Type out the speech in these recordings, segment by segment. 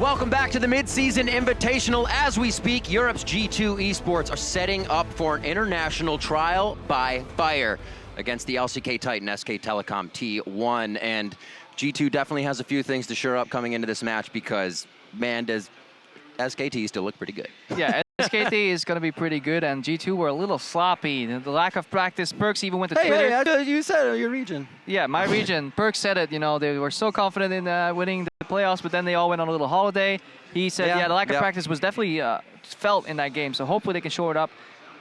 Welcome back to the Mid-Season Invitational. As we speak, Europe's G2 Esports are setting up for an international trial by fire against the LCK Titan SK Telecom T1. And G2 definitely has a few things to shore up coming into this match because, man, does SKT still look pretty good. Yeah, SKT is going to be pretty good, and G2 were a little sloppy. The lack of practice. Perks even went to Twitter. Hey, you said your region. Yeah, my region. Perks said it. You know, they were so confident in winning the playoffs, but then they all went on a little holiday. He said, yeah, the lack of practice was definitely felt in that game, so hopefully they can shore it up.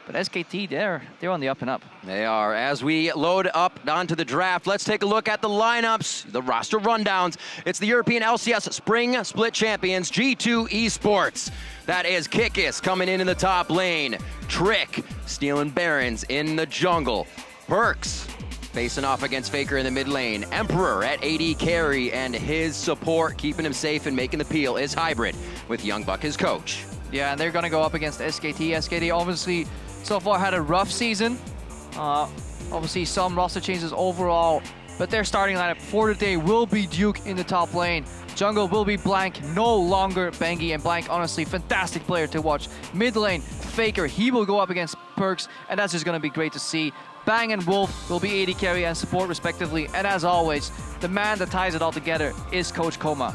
But SKT, they're on the up and up. They are. As we load up onto the draft, let's take a look at the lineups, the roster rundowns. It's the European LCS Spring Split Champions, G2 Esports. That is Kikis coming in the top lane. Trick stealing Barons in the jungle. Perks facing off against Faker in the mid lane. Emperor at AD carry, and his support keeping him safe and making the peel is Hybrid with Young Buck his coach. Yeah, and they're going to go up against SKT. SKT obviously so far had a rough season. Obviously some roster changes overall, but their starting lineup for the day will be Duke in the top lane. Jungle will be Blank, no longer Bengi, and Blank, honestly, fantastic player to watch. Mid lane, Faker, he will go up against Perks, and that's just going to be great to see. Bang and Wolf will be AD carry and support respectively, and as always, the man that ties it all together is Coach Koma.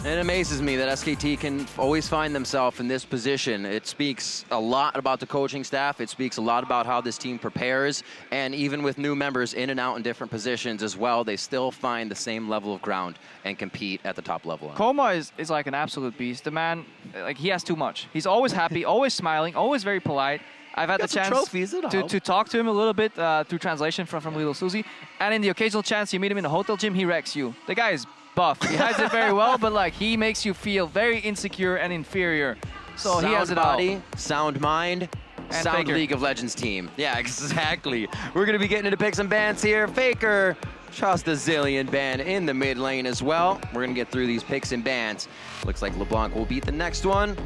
It amazes me that SKT can always find themselves in this position. It speaks a lot about the coaching staff. It speaks a lot about how this team prepares. And even with new members in and out in different positions as well, they still find the same level of ground and compete at the top level. Koma is like an absolute beast. The man, like, he has too much. He's always happy, always smiling, always very polite. I've had the chance to talk to him a little bit through translation from Little Susie. And in the occasional chance you meet him in the hotel gym, he wrecks you. The guy is buff. He hides it very well, but like he makes you feel very insecure and inferior. So sound he has it body, all. Sound mind, and sound Faker. League of Legends team. Yeah, exactly. We're going to be getting into picks and bans here. Faker, just a zillion ban in the mid lane as well. We're going to get through these picks and bans. Looks like LeBlanc will beat the next one.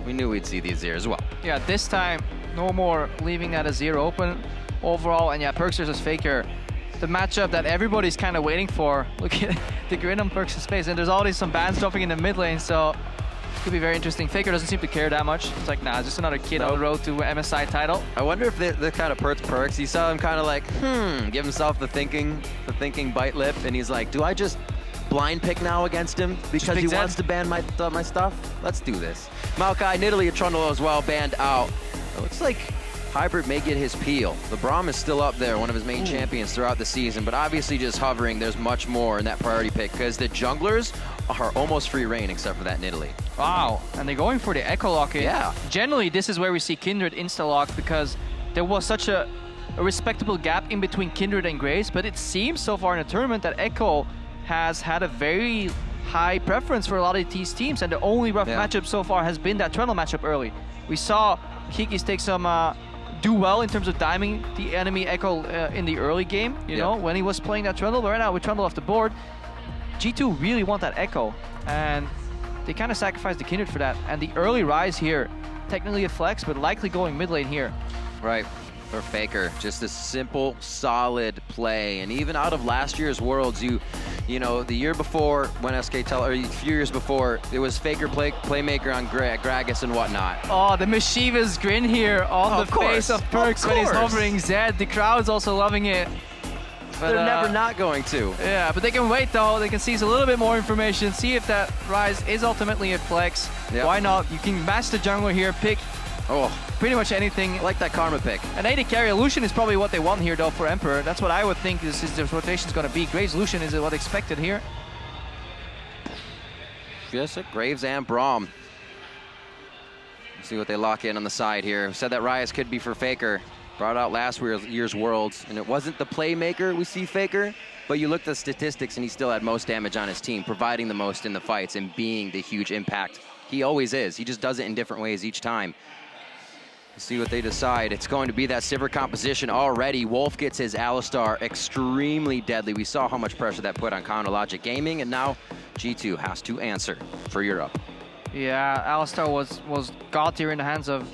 We knew we'd see these here as well. Yeah, this time, no more leaving that a 0 open overall. And yeah, Perks versus Faker. The matchup that everybody's kind of waiting for. Look at the grin on Perks' face, and there's already some bans dropping in the mid lane, so it could be very interesting. Faker doesn't seem to care that much. It's like, nah, just another kid on the road to MSI title. I wonder if the kind of Perks, you saw him kind of like, give himself the thinking bite lip, and he's like, do I just blind pick now against him because he wants to ban my stuff? Let's do this. Maokai, Nidalee, and Trundle as well banned out. It looks like Hybrid may get his peel. The Braum is still up there, one of his main champions throughout the season, but obviously just hovering, there's much more in that priority pick because the junglers are almost free reign except for that Nidalee. Wow, and they're going for the Echo Lock in. Yeah. Generally, this is where we see Kindred insta-lock because there was such a respectable gap in between Kindred and Grace, but it seems so far in the tournament that Echo has had a very high preference for a lot of these teams, and the only rough matchup so far has been that Trundle matchup early. We saw Kikis take some do well in terms of diming the enemy Echo in the early game, you know, when he was playing that Trundle. But right now with Trundle off the board, G2 really want that Echo, and they kind of sacrificed the Kindred for that. And the early rise here, technically a flex, but likely going mid lane here. Right, for Faker, just a simple, solid play. And even out of last year's Worlds, you know, the year before when or a few years before, it was Faker playmaker on Gragas and whatnot. Oh, the mischievous grin here on the face of Perks when he's hovering Zed. The crowd's also loving it. But, they're never not going to. Yeah, but they can wait though. They can seize a little bit more information, see if that rise is ultimately a flex. Yep. Why not? You can match the jungler here, pick pretty much anything. I like that Karma pick. An AD carry Lucian is probably what they want here though for Emperor. That's what I would think this is the rotation's going to be. Graves Lucian is what expected here. Yes, Graves and Braum. Let's see what they lock in on the side here. Said that Ryze could be for Faker. Brought out last year's Worlds, and it wasn't the playmaker we see Faker, but you looked at the statistics and he still had most damage on his team, providing the most in the fights and being the huge impact he always is. He just does it in different ways each time. Let's see what they decide. It's going to be that Sivir composition already. Wolf gets his Alistar extremely deadly. We saw how much pressure that put on Chronologic Gaming, and now G2 has to answer for Europe. Yeah, Alistar was god tier in the hands of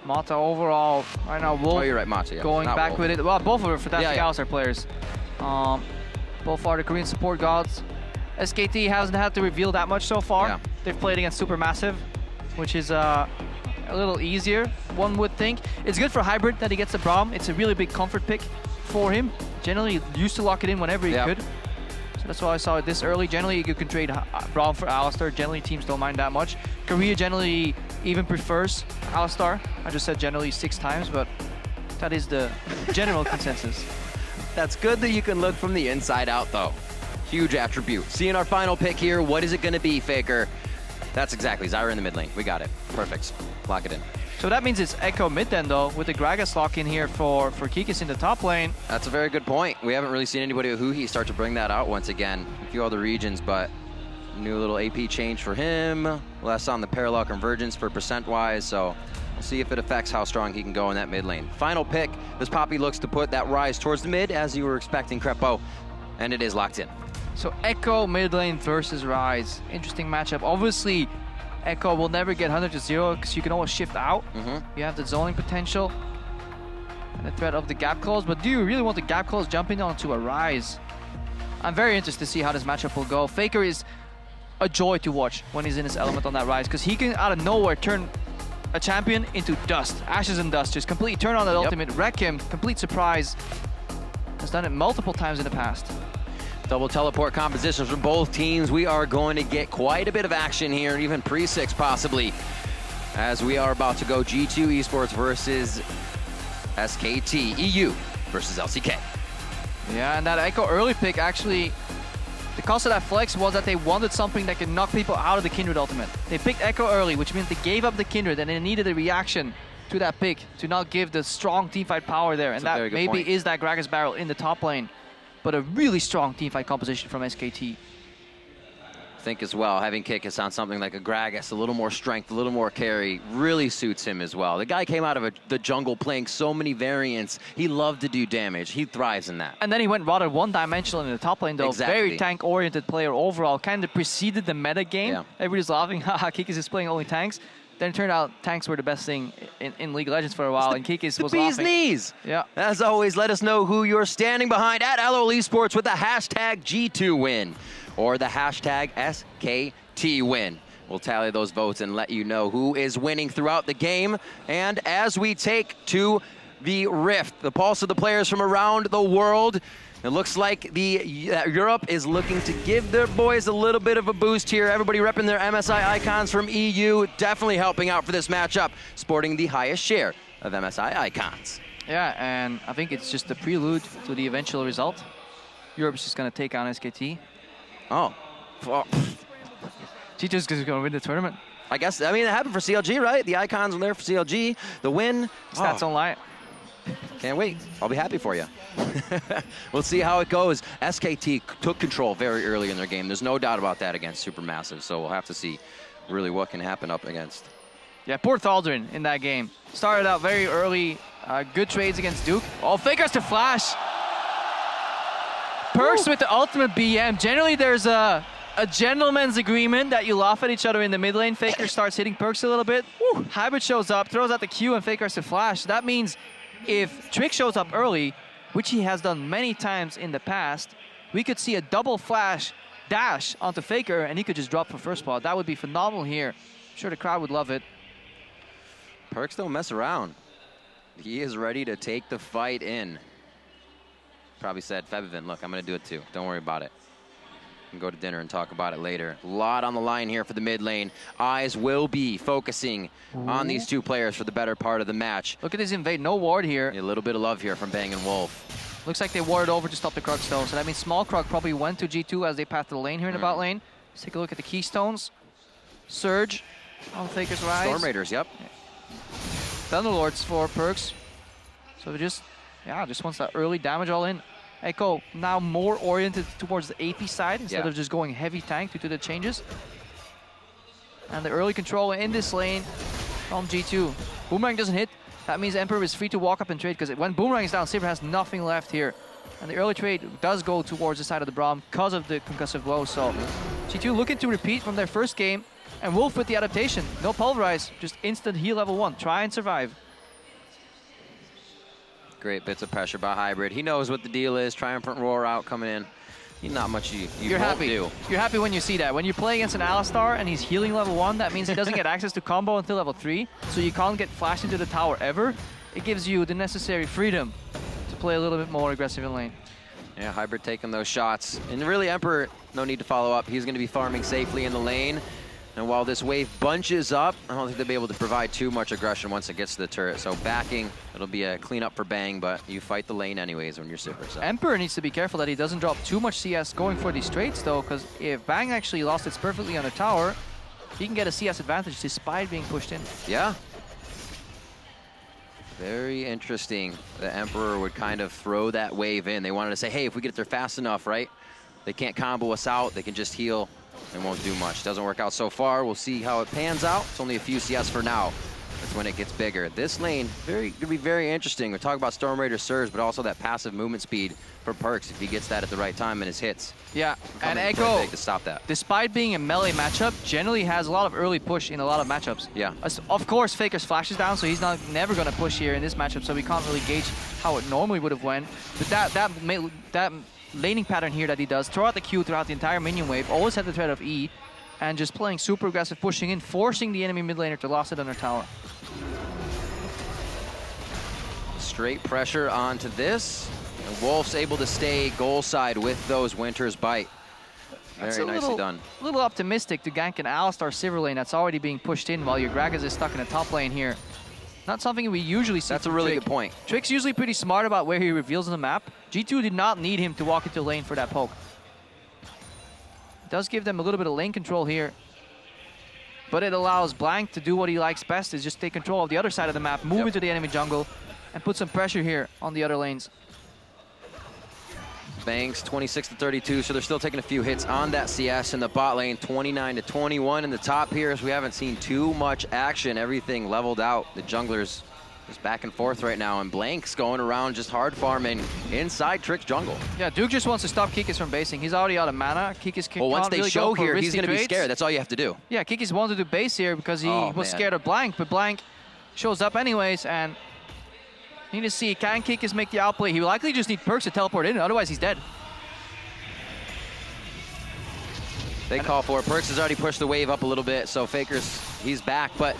Mata overall. Right now, Wolf you're right, Mata, going back with it. Well, both of them fantastic Alistar players. Both are the Korean support gods. SKT hasn't had to reveal that much so far. they've played against Supermassive, which is a little easier, one would think. It's good for Hybrid that he gets the Braum. It's a really big comfort pick for him. Generally used to lock it in whenever he could. So that's why I saw it this early. Generally, you can trade Braum for Alistar. Generally, teams don't mind that much. Korea generally even prefers Alistar. I just said generally 6 times, but that is the general consensus. That's good that you can look from the inside out, though. Huge attribute. Seeing our final pick here, what is it going to be, Faker? That's exactly Zyra in the mid lane. We got it. Perfect. Lock it in. So that means it's Echo mid then, though, with the Gragas lock in here for Kikis in the top lane. That's a very good point. We haven't really seen anybody with Huhi start to bring that out once again. A few other regions, but new little AP change for him. Less on the parallel convergence for percent-wise, so we'll see if it affects how strong he can go in that mid lane. Final pick. This Poppy looks to put that Rise towards the mid, as you were expecting, Crepo, and it is locked in. So Echo mid lane versus Rise. Interesting matchup. Obviously, Echo will never get 100 to 0 because you can always shift out. You have the zoning potential and the threat of the gap close, but do you really want the gap close jumping onto a Rise? I'm very interested to see how this matchup will go. Faker is a joy to watch when he's in his element on that Rise, because he can out of nowhere turn a champion into dust, ashes and dust, just completely turn on that ultimate, wreck him, complete surprise. Has done it multiple times in the past. Double teleport compositions from both teams. We are going to get quite a bit of action here, even pre-6 possibly, as we are about to go G2 Esports versus SKT EU versus LCK. Yeah, and that Echo early pick, actually, the cost of that flex was that they wanted something that could knock people out of the Kindred ultimate. They picked Echo early, which means they gave up the Kindred, and they needed a reaction to that pick to not give the strong teamfight power there. And that maybe is that Gragas barrel in the top lane, but a really strong teamfight composition from SKT. I think as well, having Kikis on something like a Gragas, a little more strength, a little more carry, really suits him as well. The guy came out of the jungle playing so many variants. He loved to do damage. He thrives in that. And then he went rather one-dimensional in the top lane, though. Exactly. Very tank-oriented player overall. Kind of preceded the meta game. Yeah. Everybody's laughing, haha, Kikis is playing only tanks. Then it turned out tanks were the best thing in League of Legends for a while, and Kikis was bee's laughing. Knees. Yeah. As always, let us know who you're standing behind at LoL Esports with the hashtag G2 win or the hashtag SKT win. We'll tally those votes and let you know who is winning throughout the game. And as we take to the Rift, the pulse of the players from around the world, it looks like Europe is looking to give their boys a little bit of a boost here. Everybody repping their MSI icons from EU, definitely helping out for this matchup, sporting the highest share of MSI icons. Yeah, and I think it's just the prelude to the eventual result. Europe's just going to take on SKT. Oh. G2 is going to win the tournament. I guess, I mean, it happened for CLG, right? The icons were there for CLG. The win. Stats don't lie. Can't wait. I'll be happy for you. We'll see how it goes. SKT took control very early in their game. There's no doubt about that against Supermassive, so we'll have to see really what can happen up against. Yeah, poor Thaldrin in that game. Started out very early. Good trades against Duke. Oh, Fakers to flash. Perks with the ultimate BM. Generally, there's a gentleman's agreement that you laugh at each other in the mid lane. Faker starts hitting Perks a little bit. Woo. Hybrid shows up, throws out the Q, and Fakers to flash. That means if Trick shows up early, which he has done many times in the past, we could see a double flash dash onto Faker, and he could just drop for first spot. That would be phenomenal here. I'm sure the crowd would love it. Perks don't mess around. He is ready to take the fight in. Probably said, Febivin, look, I'm going to do it too. Don't worry about it. We can go to dinner and talk about it later. A lot on the line here for the mid lane. Eyes will be focusing on these two players for the better part of the match. Look at this invade. No ward here. A little bit of love here from Bang & Wolf. Looks like they warded over to stop the Krug Stone. So that means Small Krug probably went to G2 as they passed the lane here in the bot lane. Let's take a look at the Keystones. Surge on Faker's Rise. Storm Raiders, yep. Thunderlords for Perks. So just wants that early damage all in. Echo now more oriented towards the AP side instead of just going heavy tank due to the changes. And the early control in this lane from G2. Boomerang doesn't hit. That means Emperor is free to walk up and trade, because when Boomerang is down, Saber has nothing left here. And the early trade does go towards the side of the Braum because of the concussive blow. So G2 looking to repeat from their first game. And Wolf with the adaptation. No pulverize, just instant heal level 1. Try and survive. Great bits of pressure by Hybrid. He knows what the deal is. Triumphant Roar out coming in. not much you You're won't happy. do. You're happy when you see that. When you play against an Alistar and he's healing level 1, that means he doesn't get access to combo until level 3, so you can't get flashed into the tower ever. It gives you the necessary freedom to play a little bit more aggressive in lane. Yeah, Hybrid taking those shots. And really, Emperor, no need to follow up. He's going to be farming safely in the lane. And while this wave bunches up, I don't think they'll be able to provide too much aggression once it gets to the turret. So backing, it'll be a cleanup for Bang, but you fight the lane anyways when you're super. So. Emperor needs to be careful that he doesn't drop too much CS going for these trades, though, because if Bang actually lost it perfectly on the tower, he can get a CS advantage despite being pushed in. Yeah. Very interesting. The Emperor would kind of throw that wave in. They wanted to say, hey, if we get there fast enough, right? They can't combo us out. They can just heal. It won't do much. Doesn't work out so far. We'll see how it pans out. It's only a few CS for now. That's when it gets bigger. This lane, gonna be very interesting. We're talking about Storm Raider surge, but also that passive movement speed for Perks if he gets that at the right time in his hits. Yeah, and Coming Echo, big to stop that. despite being a melee matchup, generally has a lot of early push in a lot of matchups. Yeah. Of course, Faker's flash is down, so he's never going to push here in this matchup, so we can't really gauge how it normally would have went. But that laning pattern here that he does, throw out the Q throughout the entire minion wave, always had the threat of E, and just playing super aggressive, pushing in, forcing the enemy mid laner to lost it on their tower. Straight pressure onto this. And Wolf's able to stay goal side with those Winter's Bite. Very nicely done. A little optimistic to gank an Alistar Silver lane that's already being pushed in while your Gragas is stuck in the top lane here. Not something we usually see. That's a really good point. Trick's usually pretty smart about where he reveals on the map. G2 did not need him to walk into lane for that poke. It does give them a little bit of lane control here. But it allows Blank to do what he likes best, is just take control of the other side of the map, move into the enemy jungle, and put some pressure here on the other lanes. Banks 26 to 32, so they're still taking a few hits on that CS in the bot lane. 29 to 21 in the top here, as we haven't seen too much action. Everything leveled out. The junglers just back and forth right now, and Blank's going around just hard farming inside Trick's jungle. Yeah, Duke just wants to stop Kikis from basing. He's already out of mana. Kikis can't Well, once they really show go for here, he's risky going to be trades. scared. That's all you have to do. Yeah, Kikis wanted to base here because he was scared of Blank, but Blank shows up anyways, and you need to see, can Kikis make the outplay? He will likely just need Perks to teleport in, otherwise he's dead. They call for it. Perks has already pushed the wave up a little bit, so Faker's, he's back, but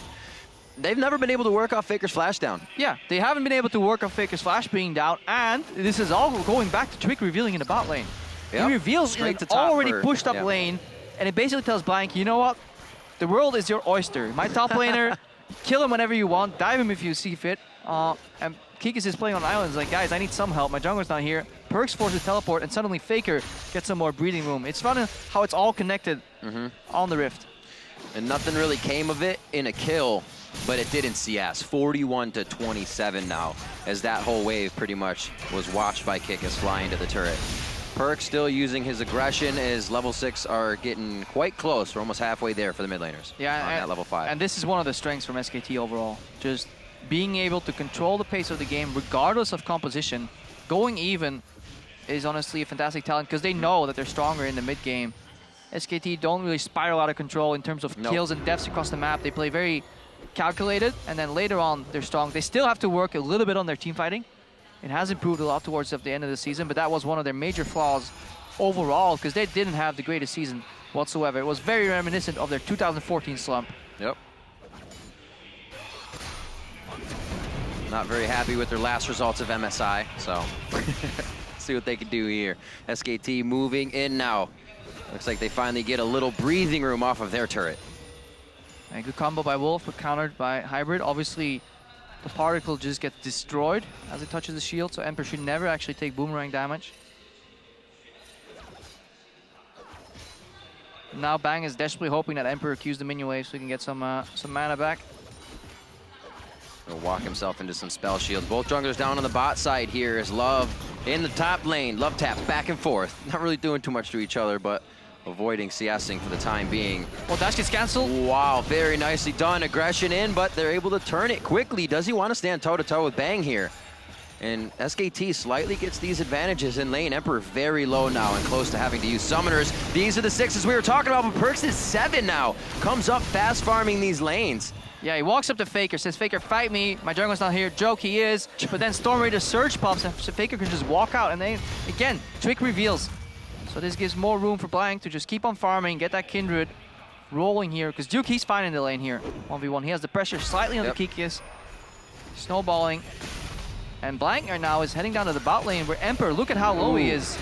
they've never been able to work off Faker's flash down. Yeah, they haven't been able to work on Faker's flash being down, and this is all going back to Trick revealing in the bot lane. Yep. He reveals in an already pushed up lane, and it basically tells Blank, you know what? The world is your oyster. My top laner, kill him whenever you want, dive him if you see fit. And Kikis is playing on islands like, guys, I need some help. My jungler's not here. Perks forces to teleport, and suddenly Faker gets some more breathing room. It's fun how it's all connected on the Rift. And nothing really came of it in a kill, but it did in CS. 41 to 27 now, as that whole wave pretty much was watched by Kikis flying to the turret. Perk still using his aggression, as level 6 are getting quite close. We're almost halfway there for the mid laners on that level 5. And this is one of the strengths from SKT overall. Just being able to control the pace of the game regardless of composition. Going even is honestly a fantastic talent because they know that they're stronger in the mid game. SKT don't really spiral out of control in terms of kills and deaths across the map. They play very calculated, and then later on they're strong. They still have to work a little bit on their team fighting. It has improved a lot towards the end of the season, but that was one of their major flaws overall because they didn't have the greatest season whatsoever. It was very reminiscent of their 2014 slump. Yep. Not very happy with their last results of MSI, so see what they can do here. SKT moving in now. Looks like they finally get a little breathing room off of their turret. A good combo by Wolf, but countered by Hybrid. Obviously, the particle just gets destroyed as it touches the shield, so Emperor should never actually take boomerang damage. Now Bang is desperately hoping that Emperor Qs the minion wave so he can get some mana back. He'll walk himself into some spell shields. Both junglers down on the bot side here is Love in the top lane. Love taps back and forth. Not really doing too much to each other, but avoiding CSing for the time being. Well, dash gets canceled. Wow, very nicely done. Aggression in, but they're able to turn it quickly. Does he want to stand toe-to-toe with Bang here? And SKT slightly gets these advantages in lane. Emperor very low now and close to having to use summoners. These are the 6s we were talking about, but Perks is 7 now. Comes up fast farming these lanes. Yeah, he walks up to Faker, says, Faker, fight me. My jungler's not here. Joke, he is. But then Storm Raider surge pops, and Faker can just walk out. And then, again, Trick reveals. So this gives more room for Blank to just keep on farming, get that Kindred rolling here, because Duke, he's fine in the lane here. 1v1, he has the pressure slightly on the Kikis. Snowballing. And Blank right now is heading down to the bot lane where Emperor, look at how low he is.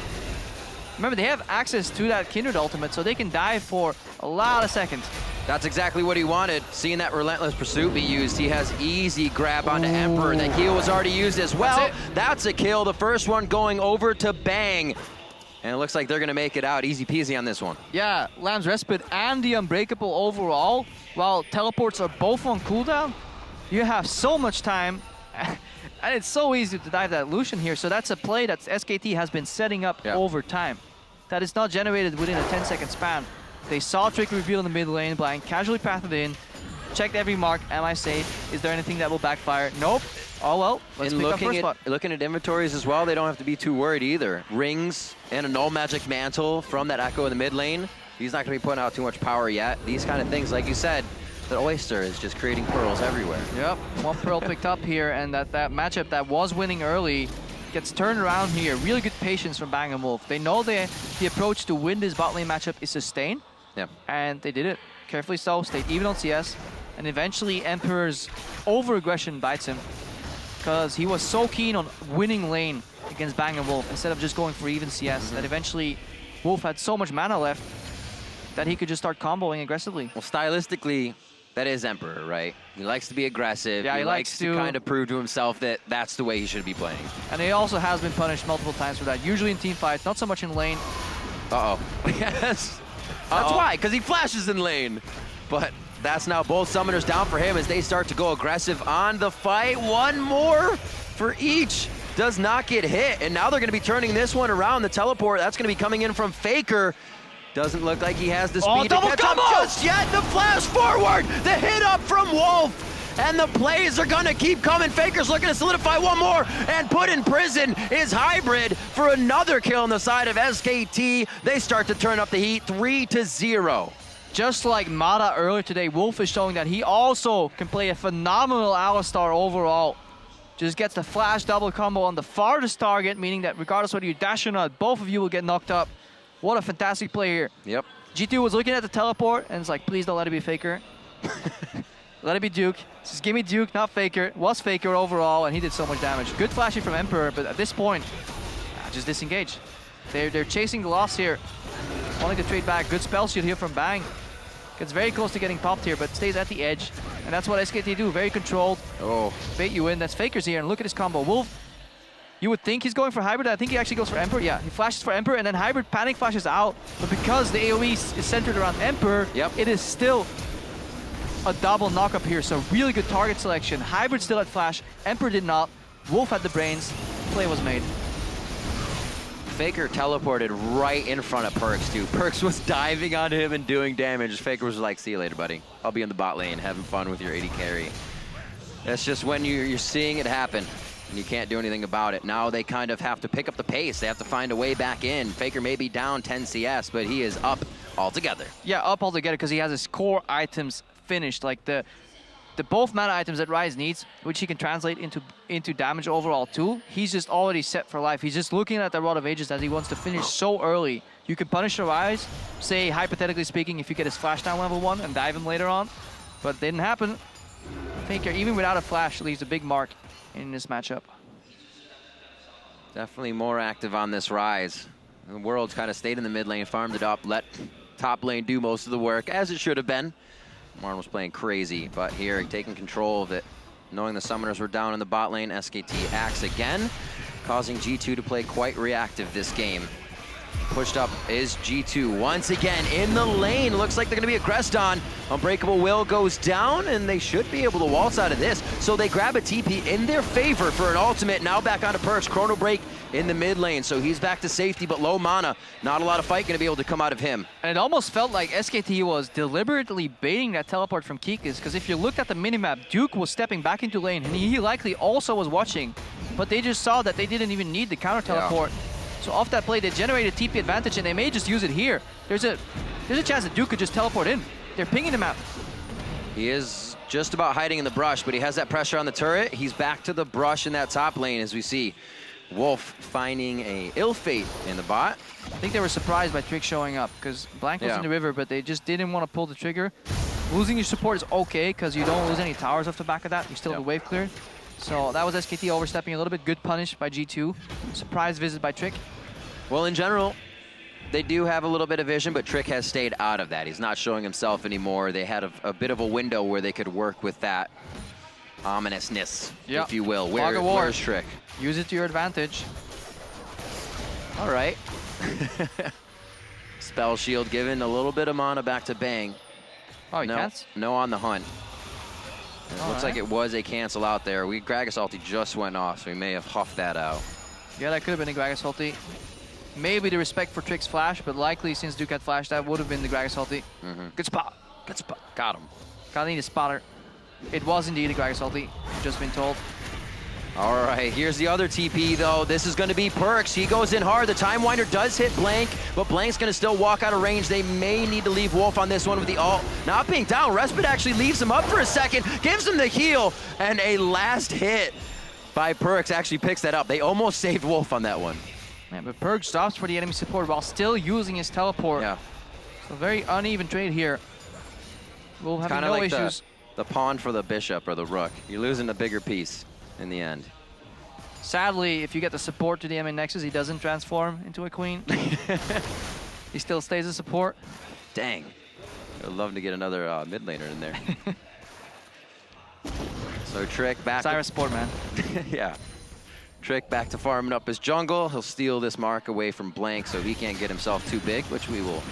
Remember, they have access to that Kindred ultimate, so they can dive for a lot of seconds. That's exactly what he wanted. Seeing that Relentless Pursuit be used, he has easy grab onto Emperor. That heal was already used as well. That's a kill. The first one going over to Bang. And it looks like they're going to make it out easy peasy on this one. Yeah, Lamb's Respite and the Unbreakable overall, while teleports are both on cooldown, you have so much time. And it's so easy to dive that Lucian here. So that's a play that SKT has been setting up over time. That is not generated within a 10-second span. They saw Trick reveal in the mid lane, Blank casually pathed in, checked every mark, am I safe? Is there anything that will backfire? Nope. Oh well, let's pick up first spot. Looking at inventories as well, they don't have to be too worried either. Rings and a null magic mantle from that Echo in the mid lane. He's not going to be putting out too much power yet. These kind of things, like you said, the Oyster is just creating pearls everywhere. Yep, one pearl picked up here, and that matchup that was winning early gets turned around here. Really good patience from Bang & Wolf. They know the approach to win this bot lane matchup is sustain, and they did it. Carefully so, stayed even on CS, and eventually Emperor's over-aggression bites him because he was so keen on winning lane against Bang & Wolf instead of just going for even CS that eventually Wolf had so much mana left that he could just start comboing aggressively. Well, stylistically, that is Emperor, right? He likes to be aggressive. Yeah, he likes to kind of prove to himself that that's the way he should be playing. And he also has been punished multiple times for that, usually in team fights, not so much in lane. Uh-oh. Yes. That's why, because he flashes in lane. But that's now both summoners down for him as they start to go aggressive on the fight. One more for each. Does not get hit. And now they're going to be turning this one around. The teleport, that's going to be coming in from Faker. Doesn't look like he has the speed to catch up just yet. The flash forward, the hit up from Wolf. And the plays are gonna keep coming. Faker's looking to solidify one more and put in prison is Hybrid for another kill on the side of SKT. They start to turn up the heat 3-0. Just like Mata earlier today, Wolf is showing that he also can play a phenomenal Alistar overall. Just gets the flash double combo on the farthest target, meaning that regardless whether you dash or not, both of you will get knocked up. What a fantastic play here. Yep. G2 was looking at the teleport and it's like, please don't let it be Faker. Let it be Duke. Just give me Duke, not Faker. It was Faker overall, and he did so much damage. Good flashing from Emperor, but at this point, just disengage. They're chasing the loss here. Wanting to trade back. Good spell shield here from Bang. Gets very close to getting popped here, but stays at the edge. And that's what SKT do. Very controlled. Oh. Bait you in. That's Faker's here, and look at his combo. Wolf, you would think he's going for Hybrid. I think he actually goes for Emperor. Yeah, he flashes for Emperor, and then Hybrid panic flashes out. But because the AoE is centered around Emperor, it is still a double knock-up here, so really good target selection. Hybrid still had flash, Emperor did not. Wolf had the brains, play was made. Faker teleported right in front of Perks too. Perks was diving onto him and doing damage. Faker was like, see you later, buddy. I'll be in the bot lane having fun with your 80 carry. That's just when you're seeing it happen and you can't do anything about it. Now they kind of have to pick up the pace. They have to find a way back in. Faker may be down 10 CS, but he is up altogether. Yeah, up altogether because he has his core items finished, like the both mana items that Ryze needs, which he can translate into damage overall too. He's just already set for life. He's just looking at the Rod of Ages that he wants to finish so early. You can punish the Ryze, say hypothetically speaking, if you get his flash down level 1 and dive him later on, but it didn't happen. Faker, even without a flash, leaves a big mark in this matchup. Definitely more active on this Ryze. The World's kind of stayed in the mid lane, farmed it up, let top lane do most of the work, as it should have been. Marn was playing crazy, but here taking control of it. Knowing the summoners were down in the bot lane, SKT acts again, causing G2 to play quite reactive this game. Pushed up is G2 once again in the lane. Looks like they're going to be aggressed on. Unbreakable Will goes down, and they should be able to waltz out of this. So they grab a TP in their favor for an ultimate. Now back onto Perks. Chrono Break in the mid lane, so he's back to safety, but low mana. Not a lot of fight going to be able to come out of him. And it almost felt like SKT was deliberately baiting that teleport from Kikis, because if you looked at the minimap, Duke was stepping back into lane, and he likely also was watching, but they just saw that they didn't even need the counter teleport. So off that play, they generated TP advantage, and they may just use it here. There's a chance that Duke could just teleport in. They're pinging him out. He is just about hiding in the brush, but he has that pressure on the turret. He's back to the brush in that top lane, as we see Wolf finding a ill fate in the bot. I think they were surprised by Trick showing up because Blank was in the river, but they just didn't want to pull the trigger. Losing your support is okay because you don't lose any towers off the back of that. You still have the wave cleared. So that was SKT overstepping a little bit. Good punish by G2. Surprise visit by Trick. Well, in general, they do have a little bit of vision, but Trick has stayed out of that. He's not showing himself anymore. They had a bit of a window where they could work with that ominousness, if you will. Where's Trick? Use it to your advantage. All right. Spell shield given, a little bit of mana back to Bang. Oh, he can't? No on the hunt. It looks like it was a cancel out there. Gragas ulti just went off, so we may have huffed that out. Yeah, that could have been a Gragas ulti. Maybe the respect for Trick's flash, but likely since Duke had flash, that would have been the Gragas ulti. Good spot. Good spot. Got him. Gotta need a spotter. It was indeed a Gragas ulti, just been told. All right, here's the other TP, though. This is going to be Perks. He goes in hard. The Time Winder does hit Blank, but Blank's going to still walk out of range. They may need to leave Wolf on this one with the ult. Not being down, Respite actually leaves him up for a second, gives him the heal, and a last hit by Perks actually picks that up. They almost saved Wolf on that one. Man, but Perks stops for the enemy support while still using his teleport. Yeah. So very uneven trade here. Wolf having no like issues. The pawn for the bishop or the rook. You're losing the bigger piece in the end. Sadly, if you get the support to the MN Nexus, he doesn't transform into a queen. He still stays a support. Dang. I'd love to get another mid laner in there. So Trick back. Cyrus support, man. Yeah. Trick back to farming up his jungle. He'll steal this mark away from Blank so he can't get himself too big, which we will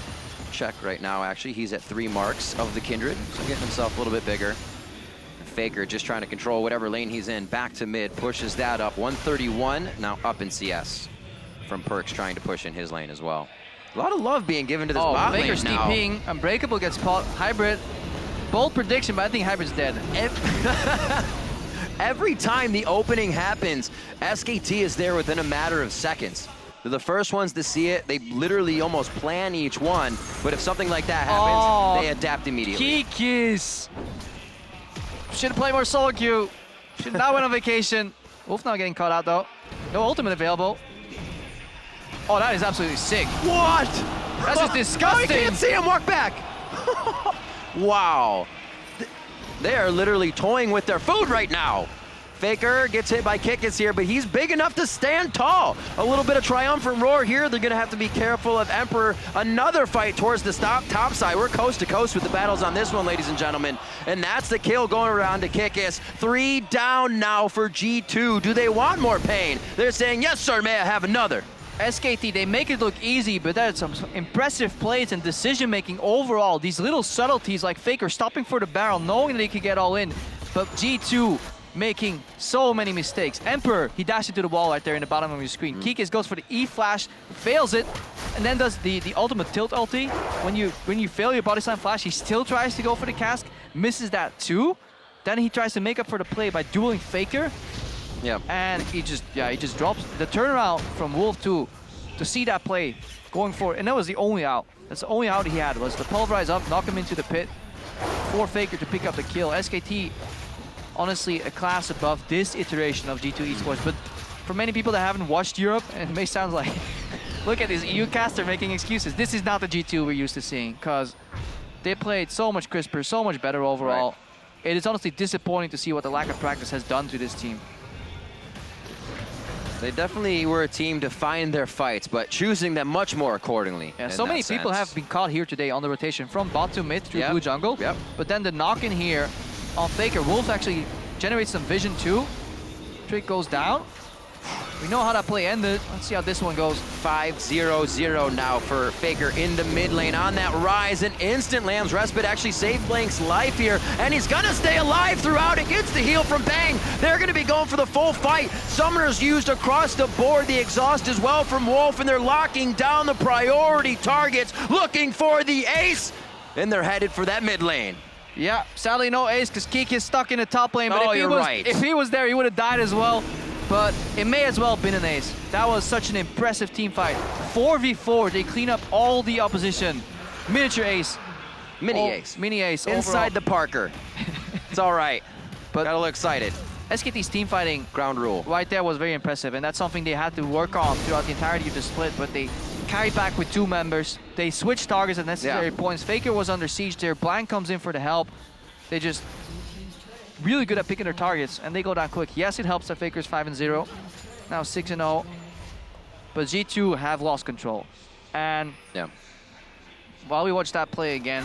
check right now, actually. He's at 3 marks of the Kindred, so getting himself a little bit bigger. Faker just trying to control whatever lane he's in. Back to mid, pushes that up. 131, now up in CS. From Perks trying to push in his lane as well. A lot of love being given to this bot lane now. Faker's TPing. Unbreakable gets caught. Hybrid. Bold prediction, but I think Hybrid's dead. Every time the opening happens, SKT is there within a matter of seconds. They're the first ones to see it. They literally almost plan each one, but if something like that happens, they adapt immediately. Kikis! Should have played more solo queue. Should not went on vacation. Wolf not getting caught out though. No ultimate available. Oh, that is absolutely sick. What? That's just disgusting. Oh, you can't see him walk back. Wow. They are literally toying with their food right now. Faker gets hit by Kikis here, but he's big enough to stand tall. A little bit of triumphant roar here. They're going to have to be careful of Emperor. Another fight towards the top side. We're coast to coast with the battles on this one, ladies and gentlemen. And that's the kill going around to Kikis. 3 down now for G2. Do they want more pain? They're saying, yes, sir, may I have another? SKT, they make it look easy, but that's some impressive plays and decision-making overall. These little subtleties like Faker stopping for the barrel, knowing that he could get all in. But G2 making so many mistakes. Emperor, he dashed into the wall right there in the bottom of your screen. Kikis goes for the E-flash, fails it, and then does the ultimate tilt ulti. When you fail your body slam flash, he still tries to go for the cask, misses that too. Then he tries to make up for the play by dueling Faker. Yeah. And he just drops the turnaround from Wolf to see that play going forward. And that was the only out. That's the only out he had, was to pulverize up, knock him into the pit for Faker to pick up the kill. SKT, honestly, a class above this iteration of G2 Esports. But for many people that haven't watched Europe, and it may sound like, look at this EU caster making excuses. This is not the G2 we're used to seeing, because they played so much crisper, so much better overall. Right. It is honestly disappointing to see what the lack of practice has done to this team. They definitely were a team to find their fights, but choosing them much more accordingly. Yeah, so many people have been caught here today on the rotation from bot to mid through blue jungle. Yep. But then the knock-in here on Faker. Wolf actually generates some vision too. Trick goes down. We know how that play ended. Let's see how this one goes. 5-0-0 now for Faker in the mid lane on that rise. An instant Lamb's Respite actually saved Blank's life here, and he's gonna stay alive throughout. It gets the heal from Bang. They're gonna be going for the full fight. Summoners used across the board. The exhaust as well from Wolf, and they're locking down the priority targets, looking for the ace, and they're headed for that mid lane. Yeah, sadly no ace because Kiki is stuck in the top lane, but if he was there, he would have died as well. But it may as well have been an ace. That was such an impressive team fight. 4v4, they clean up all the opposition. Miniature ace. Mini ace. Mini ace. Inside overall. the Parker. It's all right, but got a little excited. SKT's team fighting Ground rule. right there was very impressive, and that's something they had to work on throughout the entirety of the split, but they carried back with 2 members. They switched targets at necessary points. Faker was under siege there. Blank comes in for the help. They just really good at picking their targets, and they go down quick. Yes, it helps that Faker's 5-0. Now 6-0. But G2 have lost control. And while we watch that play again,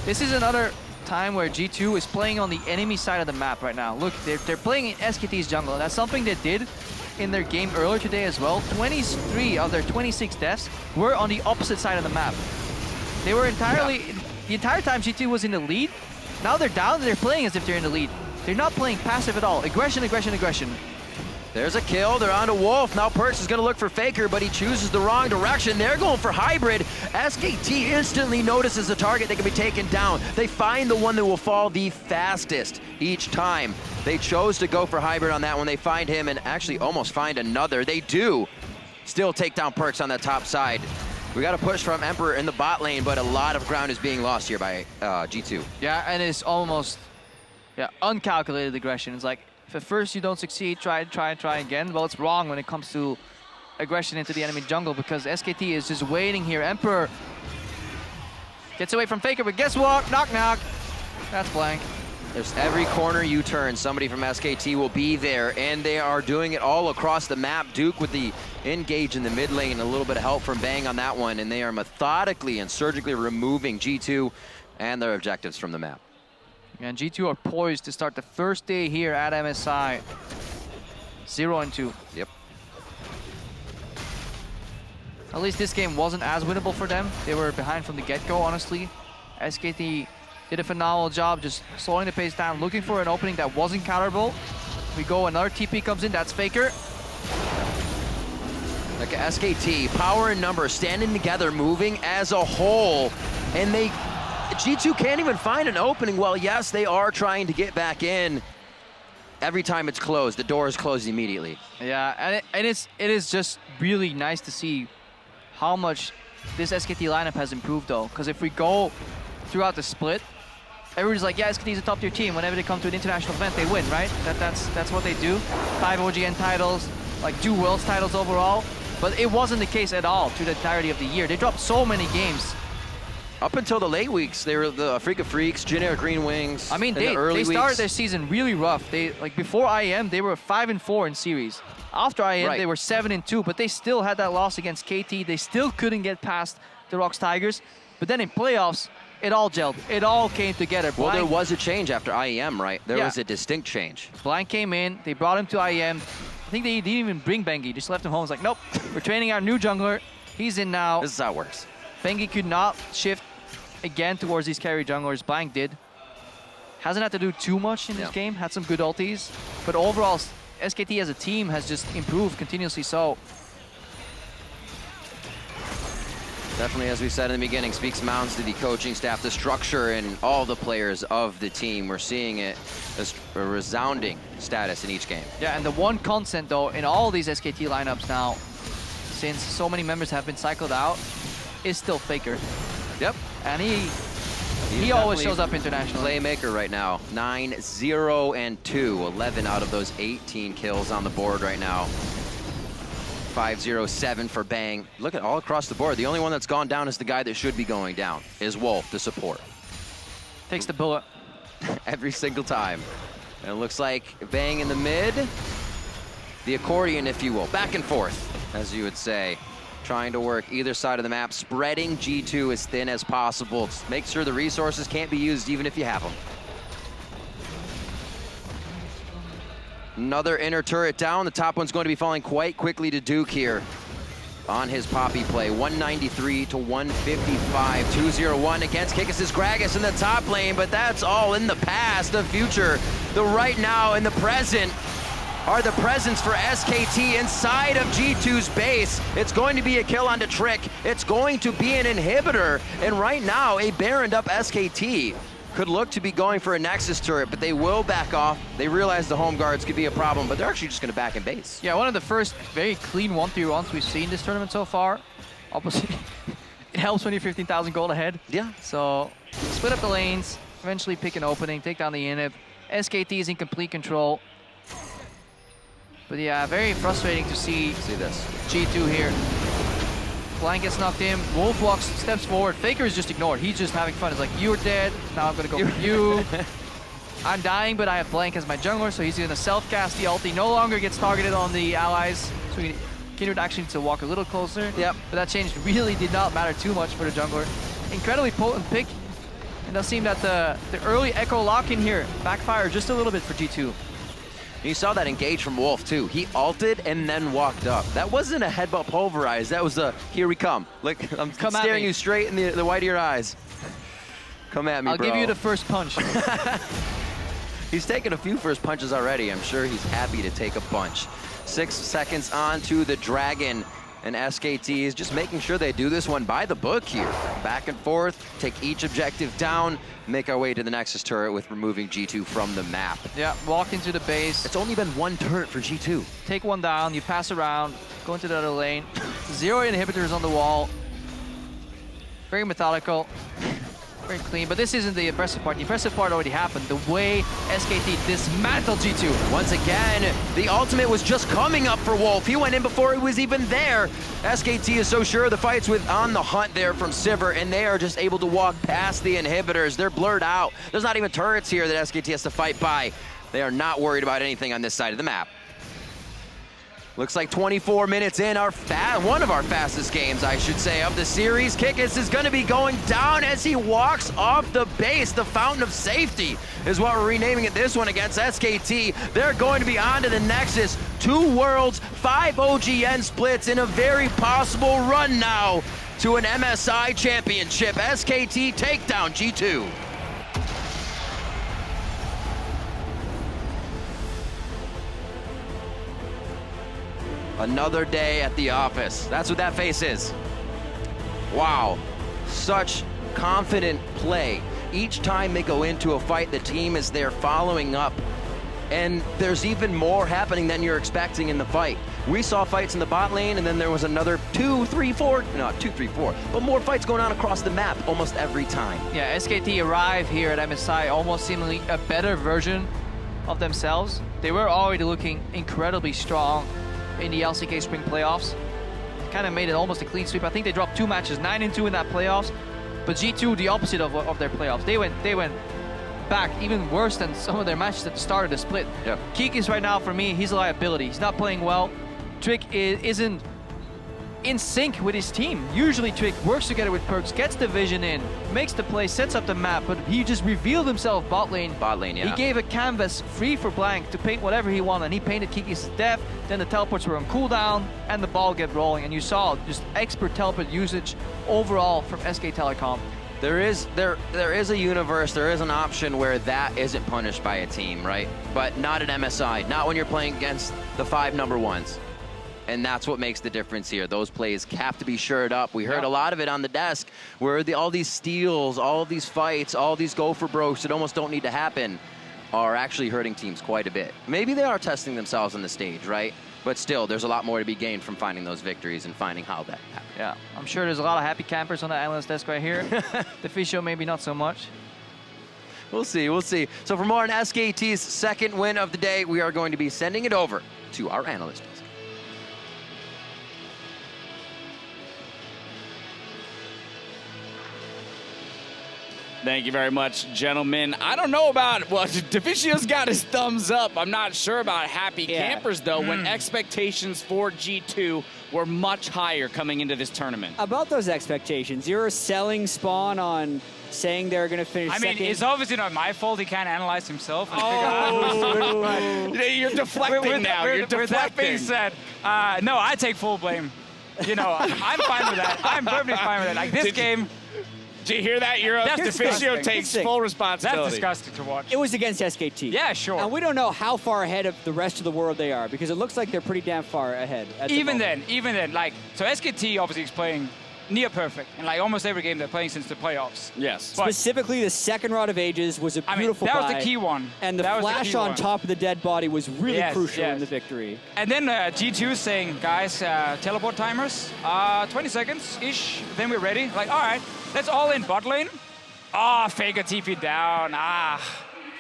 this is another time where G2 is playing on the enemy side of the map right now. Look, they're playing in SKT's jungle. That's something they did in their game earlier today as well. 23 of their 26 deaths were on the opposite side of the map. They were entirely, the entire time G2 was in the lead. Now they're down, they're playing as if they're in the lead. They're not playing passive at all. Aggression, aggression, aggression. There's a kill, they're on to Wolf. Now Perks is gonna look for Faker, but he chooses the wrong direction. They're going for Hybrid. SKT instantly notices the target that can be taken down. They find the one that will fall the fastest each time. They chose to go for Hybrid on that one. They find him and actually almost find another. They do still take down Perks on that top side. We got a push from Emperor in the bot lane, but a lot of ground is being lost here by G2. Yeah, and it's almost uncalculated aggression. It's like, if at first you don't succeed, try again. Well, it's wrong when it comes to aggression into the enemy jungle because SKT is just waiting here. Emperor gets away from Faker, but guess what? Knock, knock. That's Blank. There's every corner you turn, somebody from SKT will be there, and they are doing it all across the map. Duke with the engage in the mid lane, a little bit of help from Bang on that one, and they are methodically and surgically removing G2 and their objectives from the map. And G2 are poised to start the first day here at MSI. 0-2. Yep. At least this game wasn't as winnable for them. They were behind from the get-go, honestly. SKT did a phenomenal job just slowing the pace down, looking for an opening that wasn't counterable. We go, another TP comes in, that's Faker. Like SKT, power and numbers, standing together, moving as a whole, and G2 can't even find an opening. Well, yes, they are trying to get back in. Every time it's closed, the door is closed immediately. Yeah, and it is just really nice to see how much this SKT lineup has improved, though. Because if we go throughout the split, everybody's like, yeah, SKT is a top-tier team. Whenever they come to an international event, they win, right? That's what they do. 5 OGN titles, like 2 Worlds titles overall. But it wasn't the case at all through the entirety of the year. They dropped so many games. Up until the late weeks, they were the Freak of Freaks, Generic Green Wings. I mean, they started their season really rough. They, like, before IEM, they were 5-4 in series. After IEM, they were 7-2, but they still had that loss against KT. They still couldn't get past the Rocks Tigers. But then in playoffs, it all gelled. It all came together. Well, there was a change after IEM, right? There was a distinct change. Blank came in. They brought him to IEM. I think they didn't even bring Bengi. Just left him home. It's like, nope, we're training our new jungler. He's in now. This is how it works. Bengi could not shift again towards these carry junglers. Blank did. Hasn't had to do too much in this game. Had some good ultis. But overall, SKT as a team has just improved continuously so. Definitely, as we said in the beginning, speaks mountains to the coaching staff, the structure, and all the players of the team. We're seeing it as a resounding status in each game. Yeah, and the one constant, though, in all these SKT lineups now, since so many members have been cycled out, is still Faker. Yep. And he always shows up internationally. Playmaker right now. 9-0-2. 11 out of those 18 kills on the board right now. 5-0-7 for Bang. Look at all across the board. The only one that's gone down is the guy that should be going down, is Wolf, the support. Takes the bullet. Every single time. And it looks like Bang in the mid. The accordion, if you will. Back and forth, as you would say. Trying to work either side of the map, spreading G2 as thin as possible. Make sure the resources can't be used even if you have them. Another inner turret down. The top one's going to be falling quite quickly to Duke here on his Poppy play. 193 to 155. 2-0-1 against Kikis's Gragas in the top lane, but that's all in the past. The future, the right now, and the present are the presents for SKT inside of G2's base. It's going to be a kill onto Trick. It's going to be an inhibitor. And right now, a Baroned up SKT could look to be going for a Nexus turret, but they will back off. They realize the home guards could be a problem, but they're actually just going to back in base. Yeah, one of the first very clean 1-3-1s we've seen this tournament so far. Obviously, it helps when you're 15,000 gold ahead. Yeah. So, split up the lanes, eventually pick an opening, take down the inhib. SKT is in complete control. But yeah, very frustrating to see this. G2 here. Blank gets knocked in, Wolf walks, steps forward, Faker is just ignored. He's just having fun. It's like, you're dead, now I'm gonna go for you. I'm dying, but I have Blank as my jungler, so he's gonna self-cast the ulti. No longer gets targeted on the allies. So Kindred actually needs to walk a little closer. Yep. But that change really did not matter too much for the jungler. Incredibly potent pick. It does seem that the early Echo lock-in here backfired just a little bit for G2. You saw that engage from Wolf too. He ulted and then walked up. That wasn't a headbutt pulverize. That was a, here we come. Look, I'm staring you straight in the white of your eyes. Come at me, I'll bro. give you the first punch. He's taken a few first punches already. I'm sure he's happy to take a bunch. 6 seconds on to the Dragon. And SKT is just making sure they do this one by the book here. Back and forth, take each objective down, make our way to the Nexus turret with removing G2 from the map. Yeah, walk into the base. It's only been one turret for G2. Take one down, you pass around, go into the other lane. 0 inhibitors on the wall. Very methodical, very clean, but this isn't the impressive part. The impressive part already happened. The way SKT dismantled G2. Once again, the ultimate was just coming up for Wolf. He went in before he was even there. SKT is so sure the fight's with on the hunt there from Sivir, and they are just able to walk past the inhibitors. They're blurred out. There's not even turrets here that SKT has to fight by. They are not worried about anything on this side of the map. Looks like 24 minutes in, one of our fastest games, I should say, of the series. Kikis is going to be going down as he walks off the base. The Fountain of Safety is what we're renaming it, this one against SKT. They're going to be on to the Nexus. 2 worlds, 5 OGN splits in a very possible run now to an MSI championship. SKT take down G2. Another day at the office. That's what that face is. Wow, such confident play. Each time they go into a fight, the team is there following up. And there's even more happening than you're expecting in the fight. We saw fights in the bot lane, and then there was another 2, 3, 4, but more fights going on across the map almost every time. Yeah, SKT arrive here at MSI almost seemingly a better version of themselves. They were already looking incredibly strong in the LCK Spring Playoffs. Kind of made it almost a clean sweep. I think they dropped 2 matches, 9-2 in that playoffs. But G2, the opposite of their playoffs. They went back even worse than some of their matches at the start of the split. Yep. Kikis right now, for me, he's a liability. He's not playing well. Trick isn't in sync with his team. Usually Trick works together with Perks, gets the vision in, makes the play, sets up the map, but he just revealed himself bot lane. Bot lane, yeah. He gave a canvas free for Blank to paint whatever he wanted, and he painted Kikis' death, then the teleports were on cooldown, and the ball get rolling, and you saw just expert teleport usage overall from SK Telecom. There is a universe, there is an option where that isn't punished by a team, right? But not at MSI, not when you're playing against the 5 number ones. And that's what makes the difference here. Those plays have to be shored up. We heard a lot of it on the desk where all these steals, all of these fights, all these go for brokes that almost don't need to happen are actually hurting teams quite a bit. Maybe they are testing themselves on the stage, right? But still, there's a lot more to be gained from finding those victories and finding how that happened. Yeah, I'm sure there's a lot of happy campers on the analyst desk right here. The Fisho maybe not so much. We'll see, we'll see. So for more on SKT's second win of the day, we are going to be sending it over to our analyst desk. Thank you very much, gentlemen. I don't know about, well, Deficio's got his thumbs up. I'm not sure about happy campers, though, when expectations for G2 were much higher coming into this tournament. About those expectations, you're selling Spawn on saying they're going to finish second. I mean, it's obviously not my fault. He can't analyze himself and figure out who's You're deflecting now. You're deflecting. With that being said, no, I take full blame. You know, I'm fine with that. I'm perfectly fine with it. Like, this game... Did you hear that? Deficio takes full responsibility. That's disgusting to watch. It was against SKT. Yeah, sure. And we don't know how far ahead of the rest of the world they are, because it looks like they're pretty damn far ahead. Even then, like, so SKT obviously is playing near perfect in like almost every game they're playing since the playoffs. Yes. But specifically, the second Rod of Ages was a beautiful that buy, was the key one. And the flash on top of the dead body was really crucial in the victory. And then G2 saying, guys, teleport timers, 20 seconds-ish, then we're ready. Like, all right, let's all in bot lane. Ah, Faker TP down.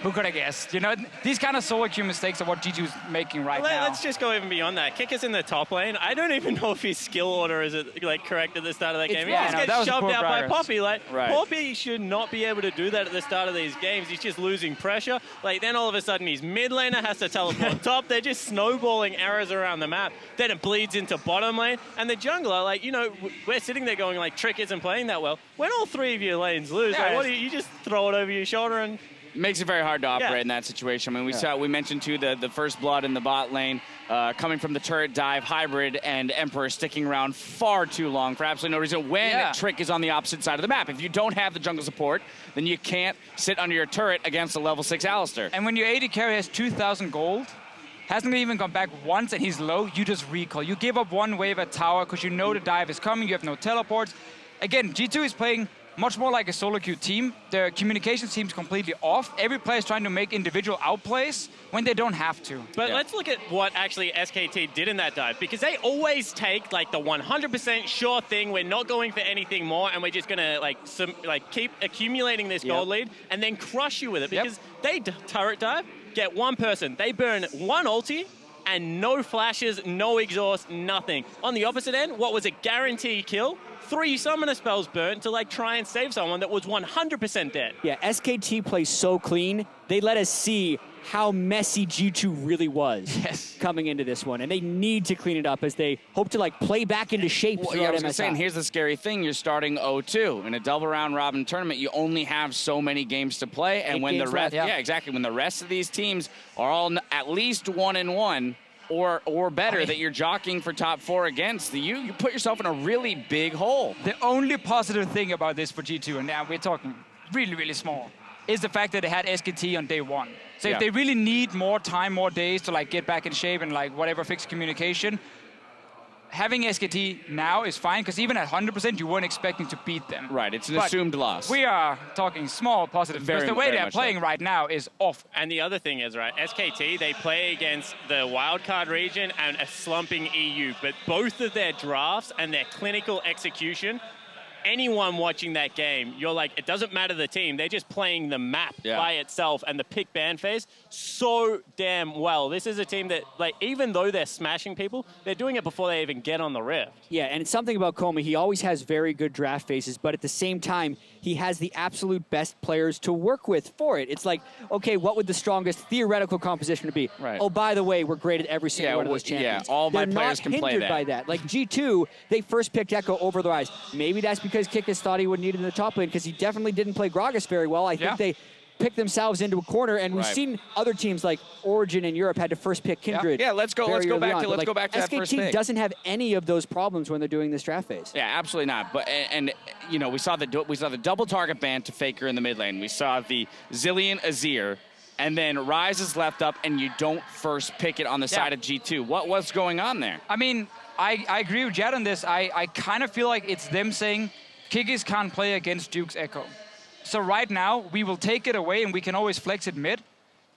Who could have guessed? You know, these kind of solo queue mistakes are what G2 is making right now. Let's just go even beyond that. Kicker's in the top lane. I don't even know if his skill order is like correct at the start of that game. He yeah, just no, that gets was shoved poor out by progress. Poppy. Like Right. Poppy should not be able to do that at the start of these games. He's just losing pressure. Like then all of a sudden his mid laner has to teleport top. They're just snowballing arrows around the map. Then it bleeds into bottom lane. And the jungler, like, you know, we're sitting there going like Trick isn't playing that well. When all three of your lanes lose, Yeah, like, what do you just throw it over your shoulder and Makes it very hard to operate Yeah. in that situation. I mean, we mentioned too the first blood in the bot lane coming from the turret dive, Hybrid and Emperor sticking around far too long for absolutely no reason when Trick is on the opposite side of the map. If you don't have the jungle support, then you can't sit under your turret against a level 6 Alistar. And when your AD carry has 2,000 gold, hasn't even gone back once and he's low, you just recall. You give up one wave at tower because you know the dive is coming, you have no teleports. Again, G2 is playing much more like a solo queue team. Their communication seems completely off. Every player is trying to make individual outplays when they don't have to. But let's look at what actually SKT did in that dive, because they always take like the 100% sure thing. We're not going for anything more, and we're just gonna like keep accumulating this gold lead and then crush you with it. Because they turret dive, get one person, they burn one ulti, and no flashes, no exhaust, nothing. On the opposite end, what was a guarantee kill? 3 summoner spells burnt to like try and save someone that was 100% dead. Yeah, SKT plays so clean. They let us see how messy G2 really was coming into this one, and they need to clean it up as they hope to like play back into shape throughout I was MSI. gonna say, and here's the scary thing: you're starting 0-2 in a double round robin tournament. You only have so many games to play, and when the rest, exactly, when the rest of these teams are all at least 1-1. Or better, that you're jockeying for top 4 against, you put yourself in a really big hole. The only positive thing about this for G2, and now we're talking really, really small, is the fact that they had SKT on day 1. So if they really need more time, more days to like get back in shape and like whatever fix communication, having SKT now is fine, because even at 100%, you weren't expecting to beat them. Right, it's an But assumed loss. We are talking small positive, because the way they're playing right now is awful. And the other thing is, right, SKT, they play against the wildcard region and a slumping EU, but both of their drafts and their clinical execution, anyone watching that game, you're like, it doesn't matter the team, they're just playing the map by itself and the pick ban phase so damn well. This is a team that, like, even though they're smashing people, they're doing it before they even get on the Rift. Yeah, and it's something about Comey, he always has very good draft phases, but at the same time, he has the absolute best players to work with for it. It's like, okay, what would the strongest theoretical composition be? Right. Oh, by the way, we're great at every single one of those champions. Yeah, all my They're players not can play hindered that. by that. Like G2, they first picked Echo over the Rise. Maybe that's because Kikis thought he would need it in the top lane, because he definitely didn't play Gragas very well. I think they picked themselves into a corner, and we've seen other teams like Origin in Europe had to first pick Kindred. Yeah, let's go back to that first pick. SKT doesn't have any of those problems when they're doing this draft phase. Yeah, absolutely not. But and you know, we saw the double target ban to Faker in the mid lane. We saw the Zillion Azir, and then Rise is left up, and you don't first pick it on the side of G2. What's going on there? I mean, I agree with Jed on this. I kind of feel like it's them saying Kikis can't play against Duke's Echo. So right now, we will take it away and we can always flex it mid.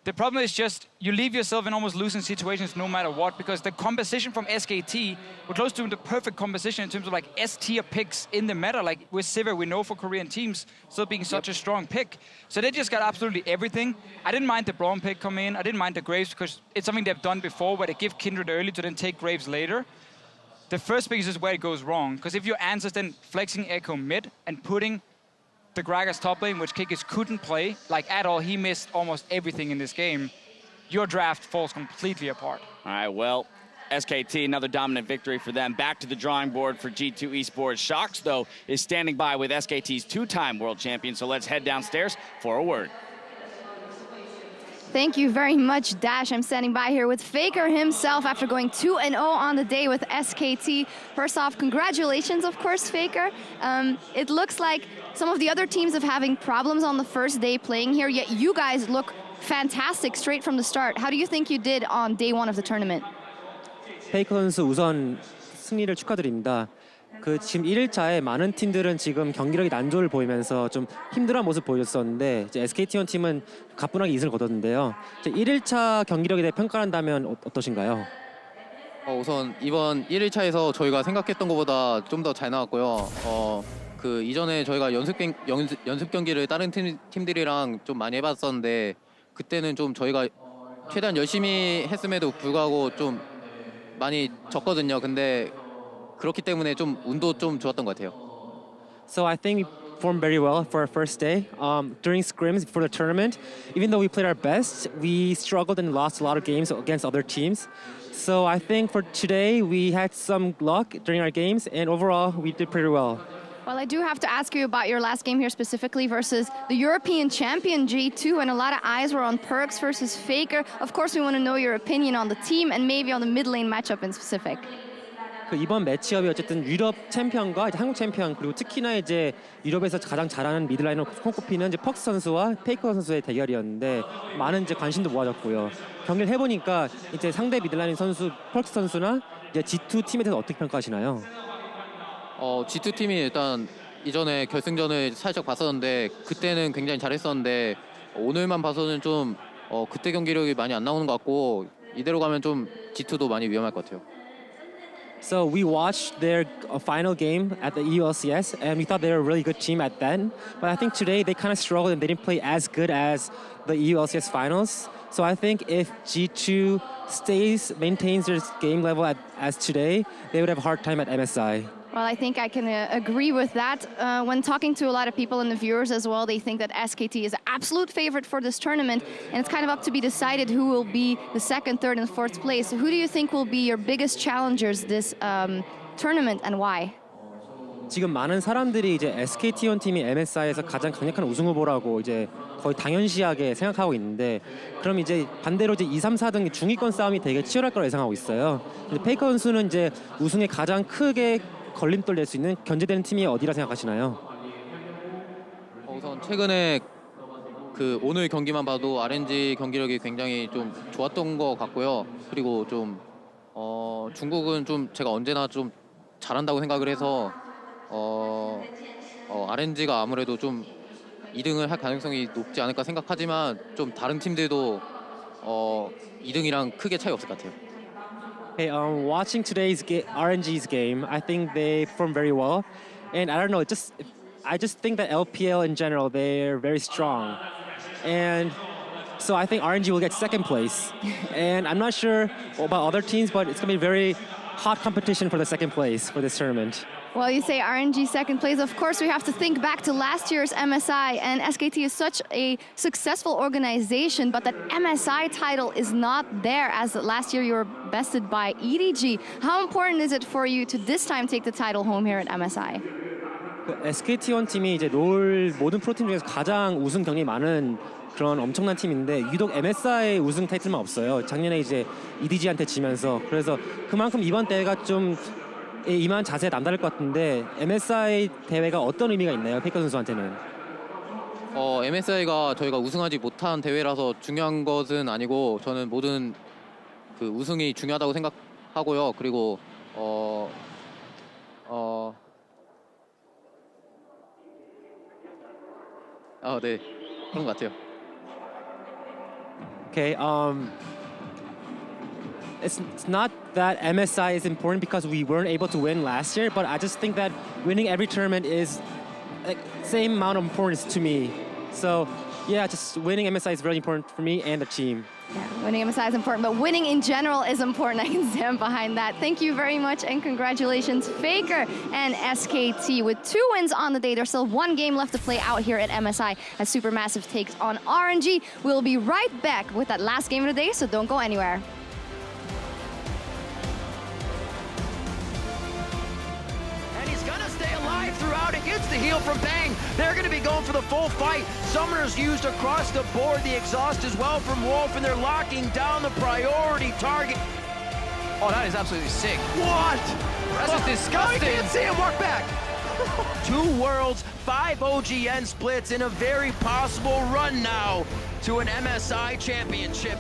The problem is just you leave yourself in almost losing situations no matter what, because the composition from SKT, we're close to the perfect composition in terms of like S-tier picks in the meta. Like with Sivir, we know for Korean teams still being such a strong pick. So they just got absolutely everything. I didn't mind the Braum pick come in. I didn't mind the Graves, because it's something they've done before where they give Kindred early to then take Graves later. The first pick is just where it goes wrong, because if your answer is then flexing Echo mid and putting the Gragas top lane, which Kikis couldn't play, like at all, he missed almost everything in this game, your draft falls completely apart. All right, well, SKT, another dominant victory for them. Back to the drawing board for G2 Esports. Shox, though, is standing by with SKT's 2-time world champion, so let's head downstairs for a word. Thank you very much, Dash. I'm standing by here with Faker himself after going 2-0 on the day with SKT. First off, congratulations, of course, Faker. It looks like some of the other teams are having problems on the first day playing here, yet you guys look fantastic straight from the start. How do you think you did on day 1 of the tournament? 페이커 선수 우선 승리를 축하드립니다. 지금 1일차에 많은 팀들은 지금 경기력이 난조를 보이면서 좀 힘들어한 모습 보였었는데 이제 SKT1 팀은 가뿐하게 이승을 거뒀는데요. 1일차 경기력에 대해 평가한다면 어떠신가요? 우선 이번 1일차에서 저희가 생각했던 것보다 좀 더 잘 나왔고요. 이전에 저희가 연습 경기를 다른 팀들이랑 좀 많이 해봤었는데 그때는 좀 저희가 최대한 열심히 했음에도 불구하고 좀 많이 졌거든요. 근데 그렇기 때문에 좀 운도 좀 좋았던 것 같아요. So I think we performed very well for our first day. During scrims before the tournament, even though we played our best, we struggled and lost a lot of games against other teams. So I think for today, we had some luck during our games, and overall, we did pretty well. Well, I do have to ask you about your last game here specifically versus the European champion G2, and a lot of eyes were on Perks versus Faker. Of course, we want to know your opinion on the team and maybe on the mid lane matchup in specific. 그 이번 매치업이 어쨌든 유럽 챔피언과 이제 한국 챔피언 그리고 특히나 이제 유럽에서 가장 잘하는 미드라이너 손꼽히는 이제 퍽스 선수와 페이커 선수의 대결이었는데 많은 이제 관심도 모아졌고요. 경기를 해보니까 이제 상대 미드라이너 선수 퍽스 선수나 이제 G2 팀에 대해서 어떻게 평가하시나요? G2 팀이 일단 이전에 결승전을 살짝 봤었는데 그때는 굉장히 잘했었는데 오늘만 봐서는 좀 그때 경기력이 많이 안 나오는 것 같고 이대로 가면 좀 G2도 많이 위험할 것 같아요. So we watched their final game at the EU LCS, and we thought they were a really good team at then. But I think today they kind of struggled and they didn't play as good as the EU LCS finals. So I think if G2 maintains their game level as today, they would have a hard time at MSI. Well, I think I can agree with that. When talking to a lot of people and the viewers as well, they think that SKT is the absolute favorite for this tournament, and it's kind of up to be decided who will be the second, third, and fourth place. Who do you think will be your biggest challengers this tournament, and why? 지금 많은 사람들이 이제 SK T1 팀이 MSI에서 가장 강력한 우승 후보라고 이제 거의 당연시하게 생각하고 있는데, 그럼 이제 반대로 이제 2, 3, 4등 중위권 싸움이 되게 치열할 거라 예상하고 있어요. 근데 페이커 선수는 이제 우승에 가장 크게 걸림돌 낼 수 있는 견제되는 팀이 어디라 생각하시나요? 우선 최근에 그 오늘 경기만 봐도 RNG 경기력이 굉장히 좀 좋았던 것 같고요. 그리고 좀 중국은 좀 제가 언제나 좀 잘한다고 생각을 해서 RNG가 아무래도 좀 2등을 할 가능성이 높지 않을까 생각하지만 좀 다른 팀들도 2등이랑 크게 차이 없을 것 같아요. Hey, watching today's RNG's game, I think they performed very well, and I don't know, I just think that LPL in general, they're very strong, and so I think RNG will get second place, and I'm not sure about other teams, but it's gonna be very hot competition for the second place for this tournament. Well, you say RNG second place. Of course, we have to think back to last year's MSI, and SKT is such a successful organization, but that MSI title is not there, as last year you were bested by EDG. How important is it for you to this time take the title home here at MSI? SK T1 팀이 이제 롤 모든 프로팀 중에서 가장 우승 경력이 많은 그런 엄청난 팀인데 유독 MSI 우승 타이틀만 없어요. 작년에 이제 EDG한테 지면서. 그래서 그만큼 이번 대회가 좀 이만 자세히 남다를 것 같은데 MSI 대회가 어떤 의미가 있나요, 페이커 선수한테는? MSI가 저희가 우승하지 못한 대회라서 중요한 것은 아니고 저는 모든 그 우승이 중요하다고 생각하고요. 그리고 네, 그런 것 같아요. Okay, it's not that MSI is important because we weren't able to win last year, but I just think that winning every tournament is like same amount of importance to me. So yeah, just winning MSI is really important for me and the team. Yeah, winning MSI is important, but winning in general is important. I can stand behind that. Thank you very much, and congratulations, Faker and SKT. With 2 wins on the day, there's still 1 game left to play out here at MSI as Supermassive takes on RNG. We'll be right back with that last game of the day, so don't go anywhere. Throughout it, gets the heal from Bang. They're going to be going for the full fight. Summoners used across the board, the exhaust as well from Wolf, and they're locking down the priority target. Oh, that is absolutely sick. What? That's just disgusting. I can't see him work back. 2 worlds, 5 OGN splits in a very possible run now to an MSI championship.